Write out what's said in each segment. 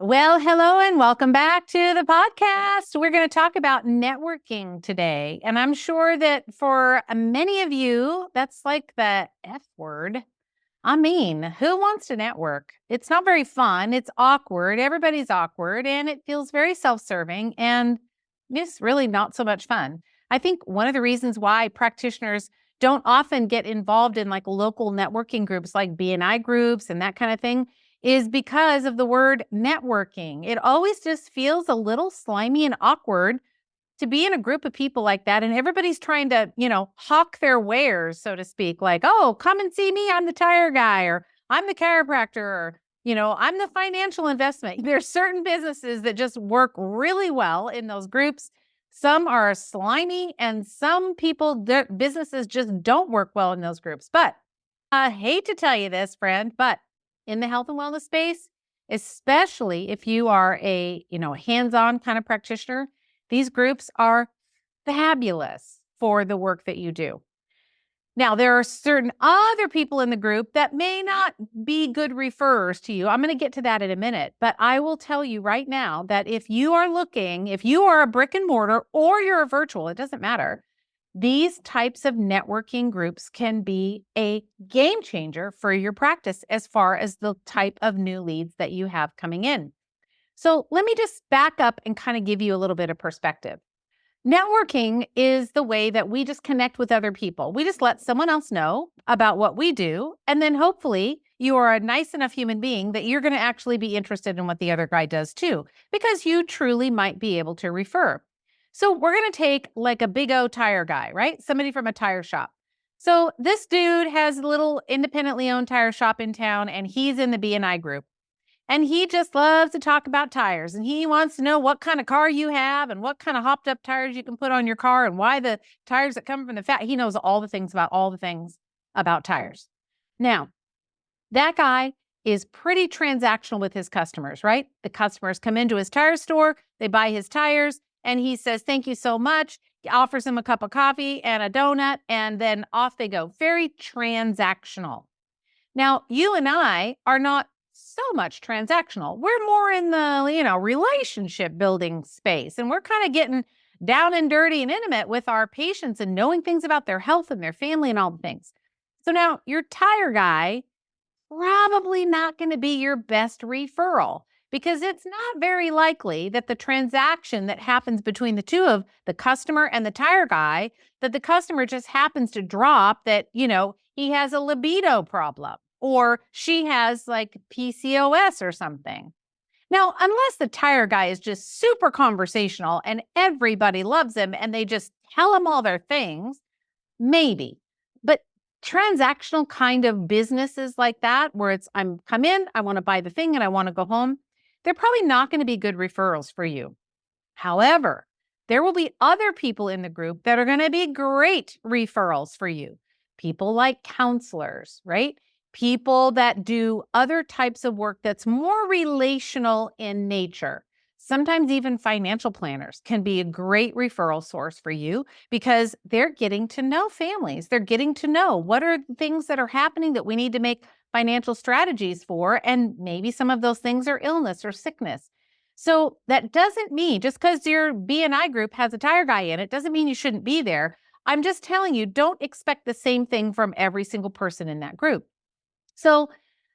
Well, hello and welcome back to the podcast. We're going to talk about networking today. And I'm sure that for many of you, that's like the F word. I mean, who wants to network? It's not very fun. It's awkward. Everybody's awkward and it feels very self-serving and it's really not so much fun. I think one of the reasons why practitioners don't often get involved in like local networking groups like BNI groups and that kind of thing is because of the word networking. It always just feels a little slimy and awkward to be in a group of people like that. And everybody's trying to, hawk their wares, so to speak, like, oh, come and see me. I'm the tire guy, or I'm the chiropractor, or, I'm the financial investment. There's certain businesses that just work really well in those groups. Some are slimy and some people, their businesses just don't work well in those groups. But I hate to tell you this, friend, but in the health and wellness space, especially if you are a, hands-on kind of practitioner, these groups are fabulous for the work that you do. Now, there are certain other people in the group that may not be good referrers to you. I'm going to get to that in a minute, but I will tell you right now that if you are a brick and mortar or you're a virtual, it doesn't matter. These types of networking groups can be a game changer for your practice as far as the type of new leads that you have coming in. So let me just back up and kind of give you a little bit of perspective. Networking is the way that we just connect with other people. We just let someone else know about what we do. And then hopefully you are a nice enough human being that you're going to actually be interested in what the other guy does too, because you truly might be able to refer. So we're going to take like a big O tire guy, right? Somebody from a tire shop. So this dude has a little independently owned tire shop in town and he's in the BNI group. And he just loves to talk about tires and he wants to know what kind of car you have and what kind of hopped up tires you can put on your car and why the tires that come from the He knows all the things about tires. Now, that guy is pretty transactional with his customers, right? The customers come into his tire store, they buy his tires, and he says, thank you so much. He offers them a cup of coffee and a donut, and then off they go. Very transactional. Now, you and I are not so much transactional. We're more in the, relationship building space, and we're kind of getting down and dirty and intimate with our patients and knowing things about their health and their family and all the things. So now your tire guy probably not going to be your best referral because it's not very likely that the transaction that happens between the two of the customer and the tire guy, that the customer just happens to drop that, he has a libido problem or she has like PCOS or something. Now, unless the tire guy is just super conversational and everybody loves him and they just tell him all their things, maybe. But transactional kind of businesses like that, where it's I'm come in, I want to buy the thing and I want to go home, they're probably not going to be good referrals for you. However, there will be other people in the group that are going to be great referrals for you. People like counselors, right? People that do other types of work that's more relational in nature. Sometimes even financial planners can be a great referral source for you because they're getting to know families. They're getting to know what are the things that are happening that we need to make financial strategies for. And maybe some of those things are illness or sickness. So that doesn't mean just because your BNI group has a tire guy in it, doesn't mean you shouldn't be there. I'm just telling you, don't expect the same thing from every single person in that group. So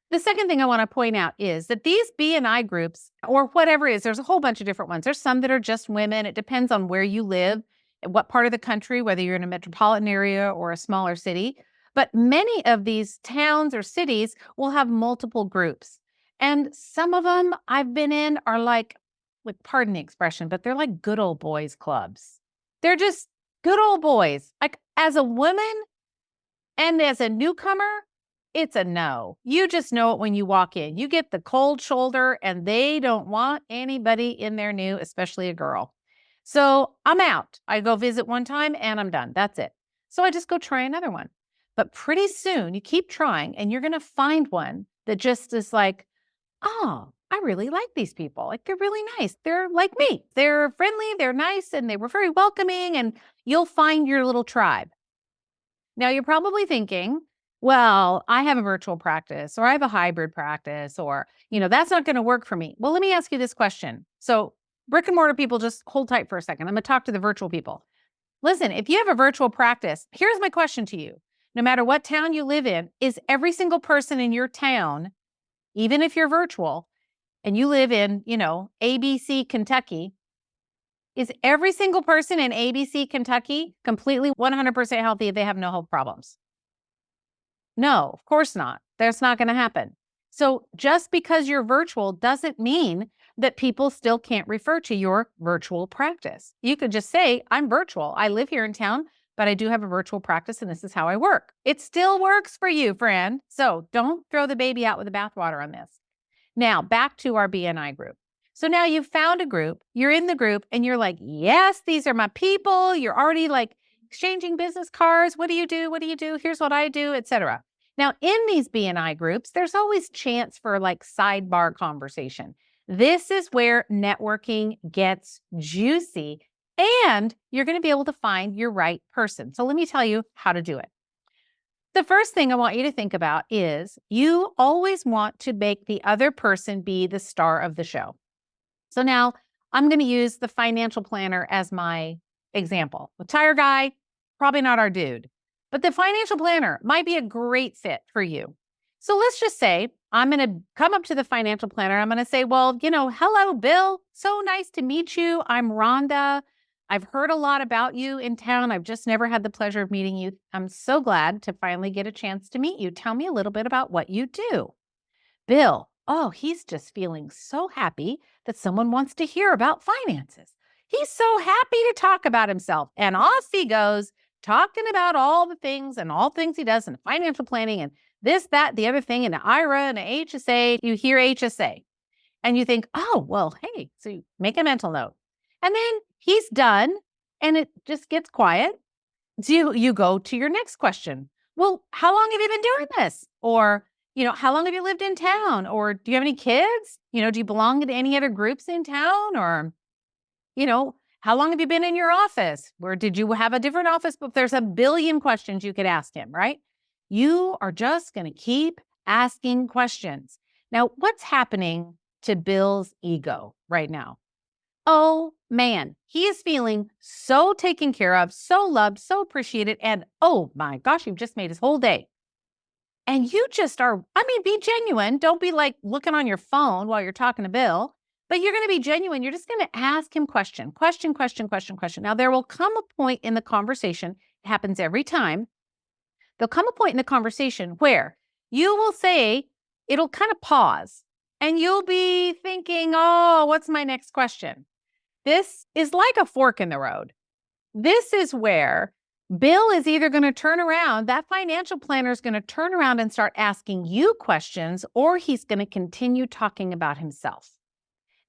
the second thing I want to point out is that these BNI groups or whatever it is, there's a whole bunch of different ones. There's some that are just women. It depends on where you live, what part of the country, whether you're in a metropolitan area or a smaller city. But many of these towns or cities will have multiple groups. And some of them I've been in are like, pardon the expression, but they're like good old boys clubs. They're just good old boys. Like as a woman and as a newcomer, it's a no. You just know it when you walk in. You get the cold shoulder and they don't want anybody in there new, especially a girl. So I'm out. I go visit one time and I'm done. That's it. So I just go try another one. But pretty soon you keep trying and you're going to find one that just is like, oh, I really like these people. Like they're really nice. They're like me. They're friendly, they're nice, and they were very welcoming, and you'll find your little tribe. Now you're probably thinking, well, I have a virtual practice or I have a hybrid practice or, that's not going to work for me. Well, let me ask you this question. So, brick and mortar people, just hold tight for a second. I'm going to talk to the virtual people. Listen, if you have a virtual practice, here's my question to you. No matter what town you live in, is every single person in your town, even if you're virtual and you live in, ABC, Kentucky, is every single person in ABC, Kentucky completely 100% healthy if they have no health problems? No, of course not. That's not going to happen. So just because you're virtual doesn't mean that people still can't refer to your virtual practice. You could just say, I'm virtual. I live here in town, but I do have a virtual practice and this is how I work. It still works for you, friend. So don't throw the baby out with the bathwater on this. Now, back to our BNI group. So now you've found a group, you're in the group, and you're like, yes, these are my people. You're already like exchanging business cards. What do you do? What do you do? Here's what I do, etc. Now, in these BNI groups, there's always chance for like sidebar conversation. This is where networking gets juicy and you're going to be able to find your right person. So let me tell you how to do it. The first thing I want you to think about is you always want to make the other person be the star of the show. So now I'm going to use the financial planner as my example. The tire guy, probably not our dude, but the financial planner might be a great fit for you. So let's just say I'm going to come up to the financial planner. I'm going to say, well, hello, Bill. So nice to meet you. I'm Rhonda. I've heard a lot about you in town. I've just never had the pleasure of meeting you. I'm so glad to finally get a chance to meet you. Tell me a little bit about what you do. Bill, oh, he's just feeling so happy that someone wants to hear about finances. He's so happy to talk about himself. And off he goes, talking about all the things and all things he does in financial planning and this, that, the other thing, and an IRA and an HSA. You hear HSA and you think, oh, well, hey, so you make a mental note. And then he's done and it just gets quiet. So you go to your next question. Well, how long have you been doing this? Or, how long have you lived in town? Or do you have any kids? Do you belong to any other groups in town? Or, how long have you been in your office? Or did you have a different office? But there's a billion questions you could ask him, right? You are just going to keep asking questions. Now, what's happening to Bill's ego right now? Oh man, he is feeling so taken care of, so loved, so appreciated. And oh my gosh, you've just made his whole day. And you just are, be genuine. Don't be like looking on your phone while you're talking to Bill, but you're going to be genuine. You're just going to ask him question. Now, there will come a point in the conversation, it happens every time. There'll come a point in the conversation where you will say, it'll kind of pause and you'll be thinking, oh, what's my next question? This is like a fork in the road. This is where Bill is either going to turn around, that financial planner is going to turn around and start asking you questions, or he's going to continue talking about himself.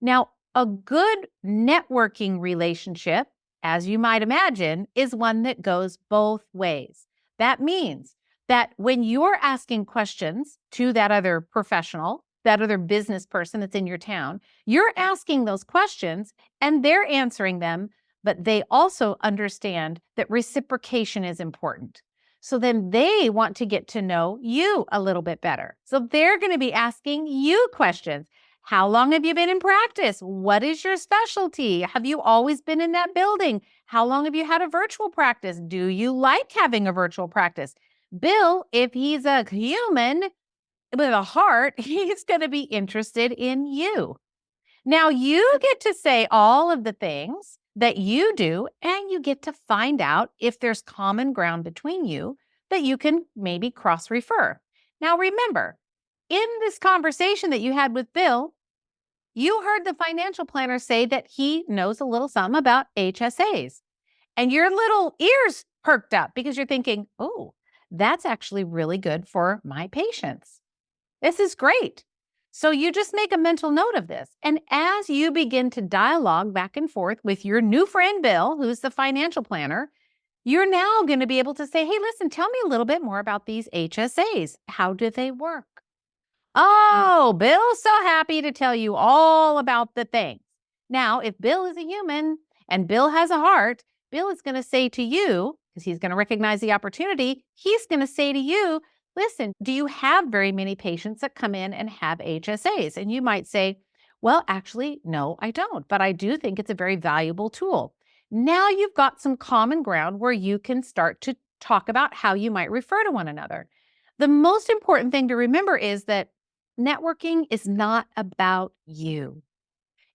Now, a good networking relationship, as you might imagine, is one that goes both ways. That means that when you're asking questions to that other professional, that other business person that's in your town, you're asking those questions and they're answering them, but they also understand that reciprocation is important. So then they want to get to know you a little bit better. So they're going to be asking you questions. How long have you been in practice? What is your specialty? Have you always been in that building? How long have you had a virtual practice? Do you like having a virtual practice? Bill, if he's a human with a heart, he's going to be interested in you. Now you get to say all of the things that you do, and you get to find out if there's common ground between you that you can maybe cross-refer. Now remember, in this conversation that you had with Bill, you heard the financial planner say that he knows a little something about HSAs. And your little ears perked up because you're thinking, oh, that's actually really good for my patients. This is great. So you just make a mental note of this. And as you begin to dialogue back and forth with your new friend, Bill, who's the financial planner, you're now going to be able to say, hey, listen, tell me a little bit more about these HSAs. How do they work? Oh, Bill's so happy to tell you all about the things. Now, if Bill is a human and Bill has a heart, Bill is going to say to you, because he's going to recognize the opportunity, he's going to say to you, listen, do you have very many patients that come in and have HSAs? And you might say, well, actually, no, I don't, but I do think it's a very valuable tool. Now you've got some common ground where you can start to talk about how you might refer to one another. The most important thing to remember is that networking is not about you.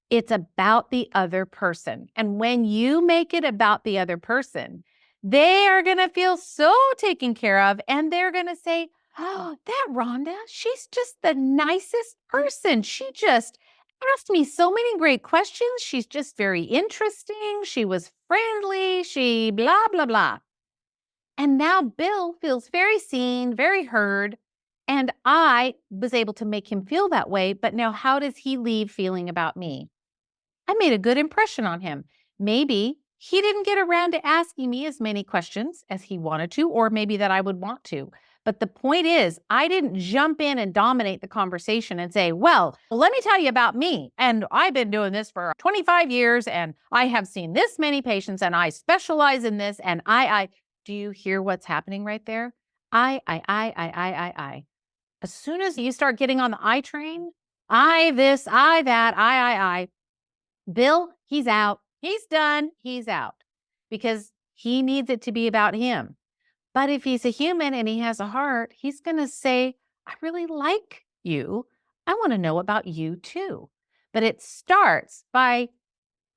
It's about the other person. And when you make it about the other person, they are going to feel so taken care of and they're going to say, oh, that Rhonda, she's just the nicest person. She just asked me so many great questions. She's just very interesting. She was friendly. She blah, blah, blah. And now Bill feels very seen, very heard. And I was able to make him feel that way. But now, how does he leave feeling about me? I made a good impression on him. Maybe he didn't get around to asking me as many questions as he wanted to, or maybe that I would want to. But the point is, I didn't jump in and dominate the conversation and say, well, let me tell you about me. And I've been doing this for 25 years and I have seen this many patients and I specialize in this. And I. Do you hear what's happening right there? I. As soon as you start getting on the I train, I this, I that, I. Bill, he's out. He's done. He's out because he needs it to be about him. But if he's a human and he has a heart, he's going to say, I really like you. I want to know about you too. But it starts by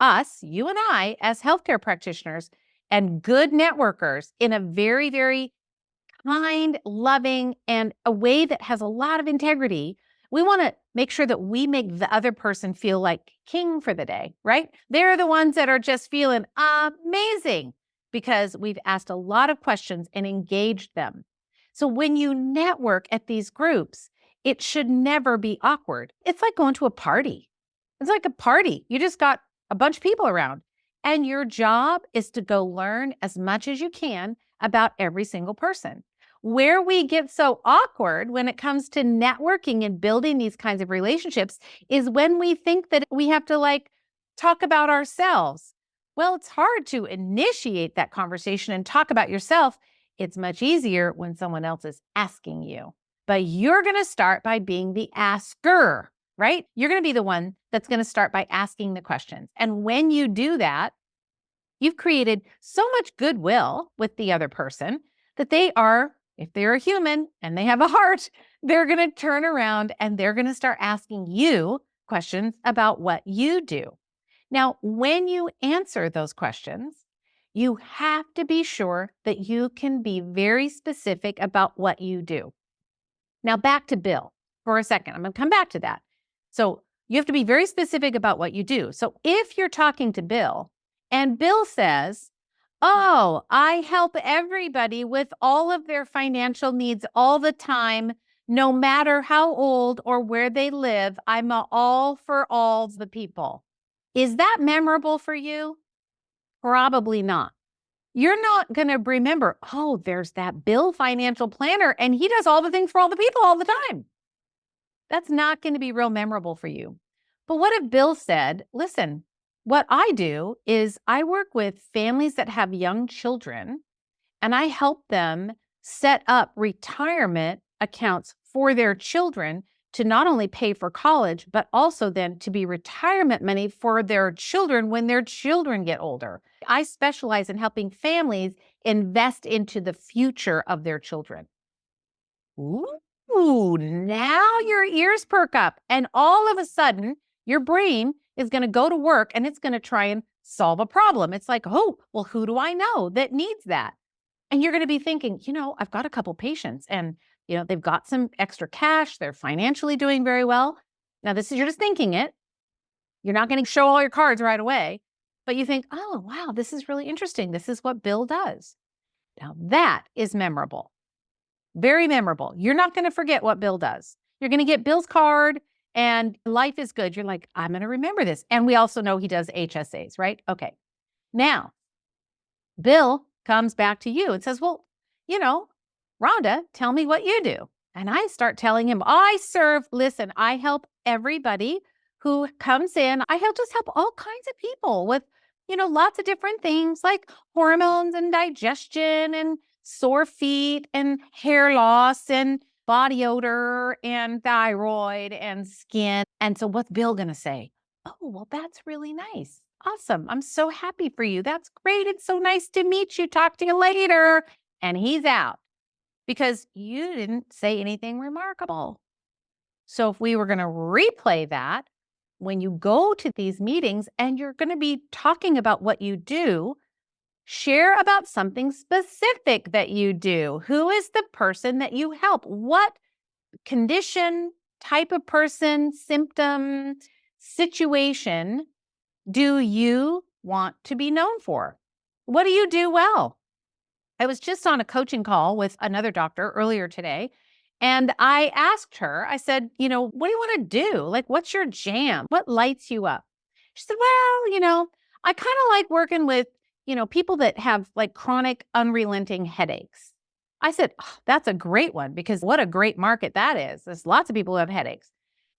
us, you and I, as healthcare practitioners and good networkers in a very, very kind, loving, and a way that has a lot of integrity. We want to make sure that we make the other person feel like king for the day, right? They're the ones that are just feeling amazing because we've asked a lot of questions and engaged them. So when you network at these groups, it should never be awkward. It's like going to a party. It's like a party. You just got a bunch of people around. And your job is to go learn as much as you can about every single person. Where we get so awkward when it comes to networking and building these kinds of relationships is when we think that we have to talk about ourselves. Well, it's hard to initiate that conversation and talk about yourself. It's much easier when someone else is asking you. But you're going to start by being the asker, right? You're going to be the one that's going to start by asking the questions. And when you do that, you've created so much goodwill with the other person that they are, if they're a human and they have a heart, they're going to turn around and they're going to start asking you questions about what you do. Now, when you answer those questions, you have to be sure that you can be very specific about what you do. Now, back to Bill for a second. I'm going to come back to that. So you have to be very specific about what you do. So if you're talking to Bill and Bill says, oh, I help everybody with all of their financial needs all the time, no matter how old or where they live, I'm all for all the people. Is that memorable for you? Probably not. You're not going to remember, oh, there's that Bill financial planner and he does all the things for all the people all the time. That's not going to be real memorable for you. But what if Bill said, listen, what I do is I work with families that have young children and I help them set up retirement accounts for their children to not only pay for college, but also then to be retirement money for their children when their children get older. I specialize in helping families invest into the future of their children. Ooh, now your ears perk up and all of a sudden your brain is going to go to work and it's going to try and solve a problem. It's like, oh, well, who do I know that needs that? And you're going to be thinking, I've got a couple patients and, they've got some extra cash. They're financially doing very well. Now, you're just thinking it. You're not going to show all your cards right away, but you think, oh, wow, this is really interesting. This is what Bill does. Now, that is memorable. Very memorable. You're not going to forget what Bill does. You're going to get Bill's card and life is good. You're like, I'm going to remember this. And we also know he does HSAs, right? Okay. Now, Bill comes back to you and says, well, Rhonda, tell me what you do. And I start telling him, I help everybody who comes in. I just help all kinds of people with, lots of different things like hormones and digestion and sore feet and hair loss and body odor and thyroid and skin. And so what's Bill going to say? Oh, well, that's really nice. Awesome. I'm so happy for you. That's great. It's so nice to meet you. Talk to you later. And he's out because you didn't say anything remarkable. So if we were going to replay that, when you go to these meetings and you're going to be talking about what you do, share about something specific that you do. Who is the person that you help? What condition, type of person, symptom, situation do you want to be known for? What do you do well? I was just on a coaching call with another doctor earlier today, and I asked her, I said, what do you want to do? Like, what's your jam? What lights you up? She said, well, I kind of like working with, people that have like chronic, unrelenting headaches. I said, oh, that's a great one because what a great market that is. There's lots of people who have headaches.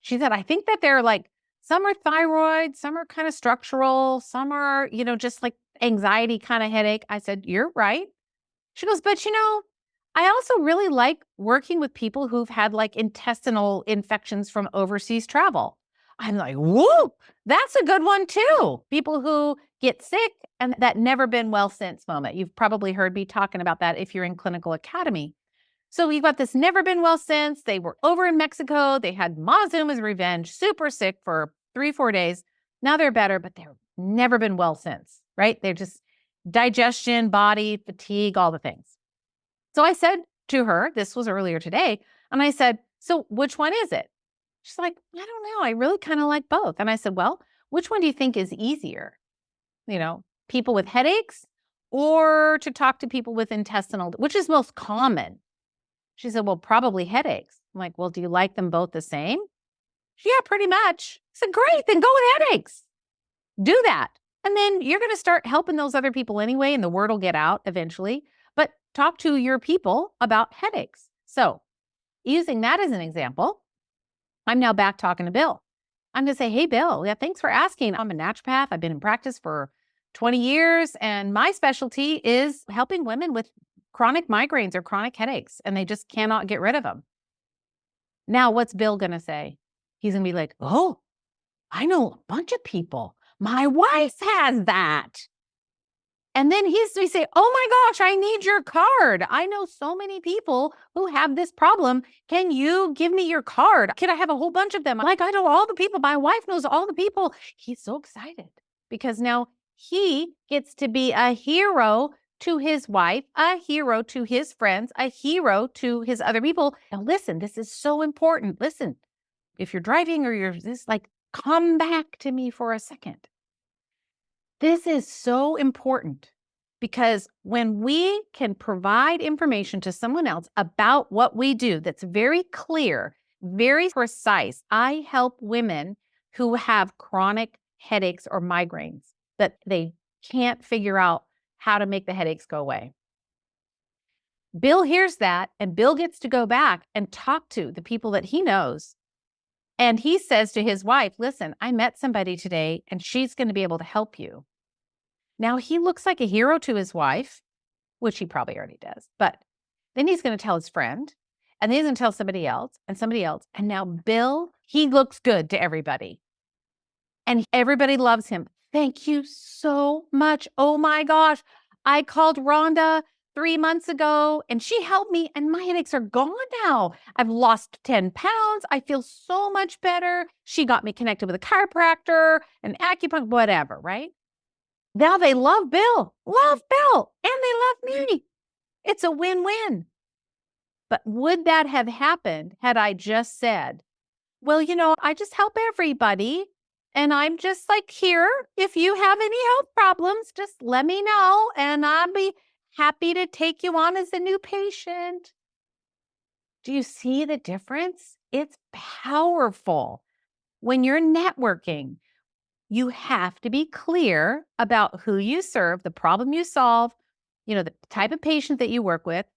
She said, I think that they're like, some are thyroid, some are kind of structural, some are, just like anxiety kind of headache. I said, you're right. She goes, but I also really like working with people who've had like intestinal infections from overseas travel. I'm like, whoop, that's a good one too. People who get sick and that never been well since moment. You've probably heard me talking about that if you're in clinical academy. So you've got this never been well since. They were over in Mexico. They had Montezuma's revenge, super sick for 3-4 days. Now they're better, but they've never been well since, right? They're just digestion, body, fatigue, all the things. So I said to her, this was earlier today, and I said, so which one is it? She's like, I don't know. I really kind of like both. And I said, well, which one do you think is easier? People with headaches or to talk to people with intestinal, which is most common? She said, well, probably headaches. I'm like, well, do you like them both the same? Yeah, pretty much. I said, great, then go with headaches. Do that. And then you're going to start helping those other people anyway, and the word will get out eventually. But talk to your people about headaches. So using that as an example, I'm now back talking to Bill. I'm going to say, hey, Bill, yeah, thanks for asking. I'm a naturopath. I've been in practice for 20 years, and my specialty is helping women with chronic migraines or chronic headaches, and they just cannot get rid of them. Now, what's Bill going to say? He's going to be like, oh, I know a bunch of people. My wife has that. And then we say, oh my gosh, I need your card. I know so many people who have this problem. Can you give me your card? Can I have a whole bunch of them? Like, I know all the people. My wife knows all the people. He's so excited because now he gets to be a hero to his wife, a hero to his friends, a hero to his other people. Now, listen, this is so important. Listen, if you're driving or you're just like, come back to me for a second. This is so important because when we can provide information to someone else about what we do that's very clear, very precise. I help women who have chronic headaches or migraines that they can't figure out how to make the headaches go away. Bill hears that, and Bill gets to go back and talk to the people that he knows. And he says to his wife, listen, I met somebody today and she's going to be able to help you. Now he looks like a hero to his wife, which he probably already does, but then he's going to tell his friend, and then he's going to tell somebody else and somebody else. And now Bill, he looks good to everybody and everybody loves him. Thank you so much. Oh my gosh. I called Rhonda 3 months ago and she helped me and my headaches are gone now. I've lost 10 pounds. I feel so much better. She got me connected with a chiropractor, an acupuncture, whatever, right? Now they love Bill, and they love me. It's a win-win. But would that have happened had I just said, well, I just help everybody. And I'm just like, here, if you have any health problems, just let me know. And I'll be happy to take you on as a new patient. Do you see the difference? It's powerful. When you're networking, you have to be clear about who you serve, the problem you solve, the type of patient that you work with.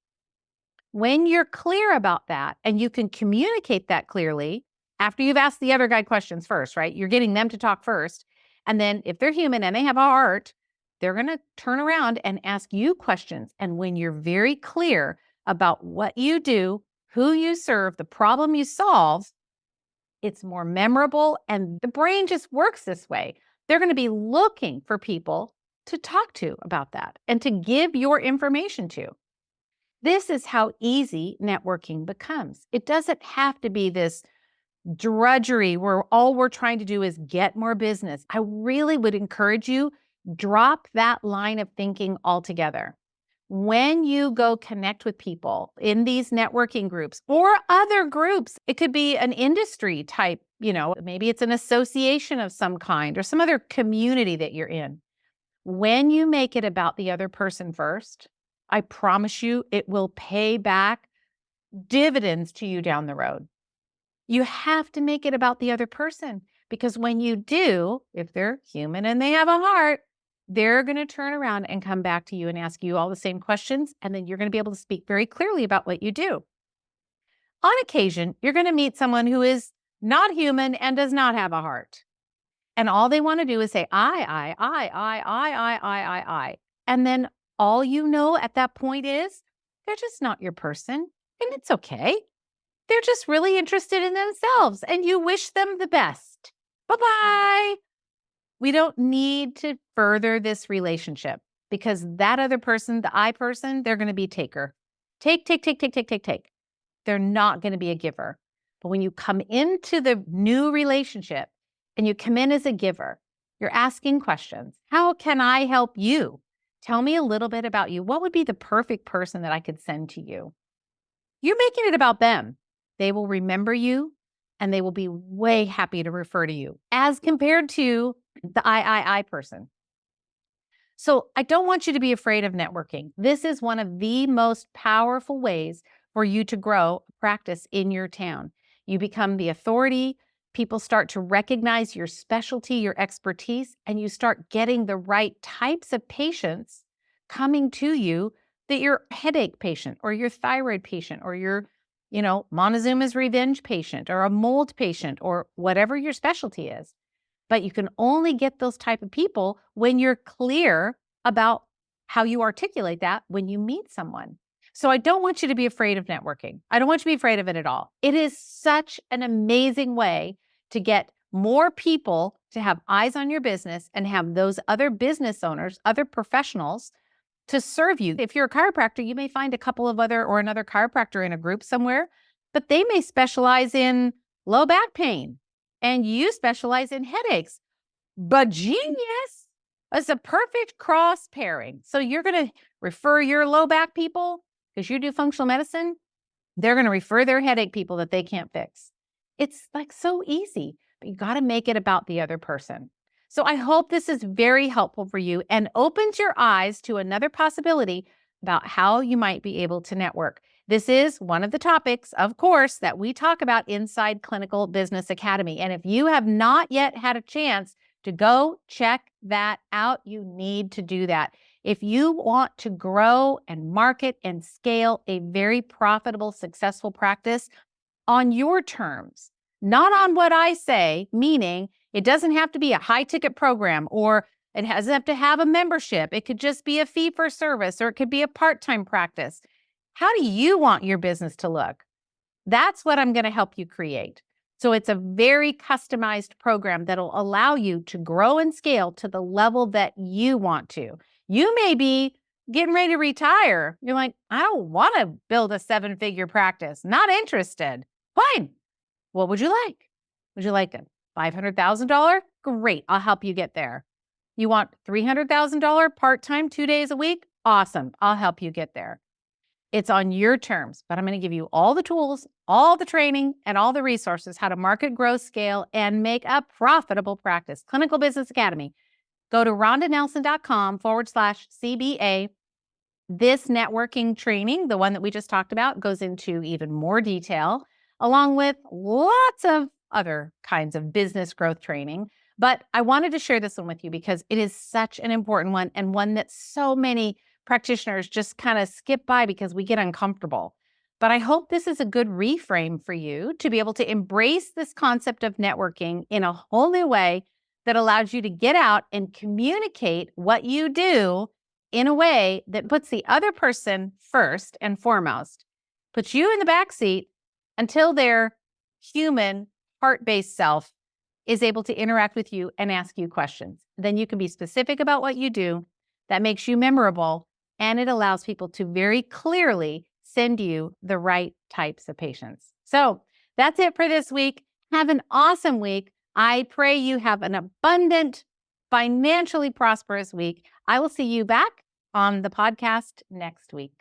When you're clear about that and you can communicate that clearly after you've asked the other guy questions first, right? You're getting them to talk first. And then if they're human and they have a heart, they're going to turn around and ask you questions. And when you're very clear about what you do, who you serve, the problem you solve, it's more memorable, and the brain just works this way. They're going to be looking for people to talk to about that and to give your information to. This is how easy networking becomes. It doesn't have to be this drudgery where all we're trying to do is get more business. I really would encourage you, drop that line of thinking altogether. When you go connect with people in these networking groups or other groups, it could be an industry type, maybe it's an association of some kind or some other community that you're in. When you make it about the other person first, I promise you it will pay back dividends to you down the road. You have to make it about the other person, because when you do, if they're human and they have a heart, they're going to turn around and come back to you and ask you all the same questions. And then you're going to be able to speak very clearly about what you do. On occasion, you're going to meet someone who is not human and does not have a heart. And all they want to do is say, I. And then all you know at that point is they're just not your person. And it's okay. They're just really interested in themselves, and you wish them the best. Bye-bye. We don't need to further this relationship, because that other person, the I person, they're going to be taker. Take. They're not going to be a giver. But when you come into the new relationship and you come in as a giver, you're asking questions. How can I help you? Tell me a little bit about you. What would be the perfect person that I could send to you? You're making it about them. They will remember you, and they will be way happy to refer to you as compared to the I person. So I don't want you to be afraid of networking. This is one of the most powerful ways for you to grow practice in your town. You become the authority. People start to recognize your specialty, your expertise, and you start getting the right types of patients coming to you, that your headache patient or your thyroid patient or your Montezuma's revenge patient or a mold patient or whatever your specialty is. But you can only get those type of people when you're clear about how you articulate that when you meet someone. So I don't want you to be afraid of networking. I don't want you to be afraid of it at all. It is such an amazing way to get more people to have eyes on your business and have those other business owners, other professionals to serve you. If you're a chiropractor, you may find a couple of another chiropractor in a group somewhere, but they may specialize in low back pain and you specialize in headaches. But genius! It's a perfect cross pairing. So you're going to refer your low back people because you do functional medicine. They're going to refer their headache people that they can't fix. It's like so easy, but you got to make it about the other person. So I hope this is very helpful for you and opens your eyes to another possibility about how you might be able to network. This is one of the topics, of course, that we talk about inside Clinical Business Academy. And if you have not yet had a chance to go check that out, you need to do that. If you want to grow and market and scale a very profitable, successful practice on your terms, not on what I say, meaning it doesn't have to be a high-ticket program or it doesn't have to have a membership. It could just be a fee-for-service, or it could be a part-time practice. How do you want your business to look? That's what I'm going to help you create. So it's a very customized program that'll allow you to grow and scale to the level that you want to. You may be getting ready to retire. You're like, I don't want to build a 7-figure practice. Not interested. Fine. What would you like? Would you like a $500,000? Great. I'll help you get there. You want $300,000 part-time 2 days a week? Awesome. I'll help you get there. It's on your terms, but I'm going to give you all the tools, all the training, and all the resources, how to market, grow, scale, and make a profitable practice. Clinical Business Academy. Go to rondanelson.com/CBA. This networking training, the one that we just talked about, goes into even more detail, along with lots of other kinds of business growth training. But I wanted to share this one with you because it is such an important one, and one that so many practitioners just kind of skip by because we get uncomfortable. But I hope this is a good reframe for you to be able to embrace this concept of networking in a whole new way that allows you to get out and communicate what you do in a way that puts the other person first and foremost, puts you in the back seat until their human, heart-based self is able to interact with you and ask you questions. Then you can be specific about what you do. That makes you memorable, and it allows people to very clearly send you the right types of patients. So that's it for this week. Have an awesome week. I pray you have an abundant, financially prosperous week. I will see you back on the podcast next week.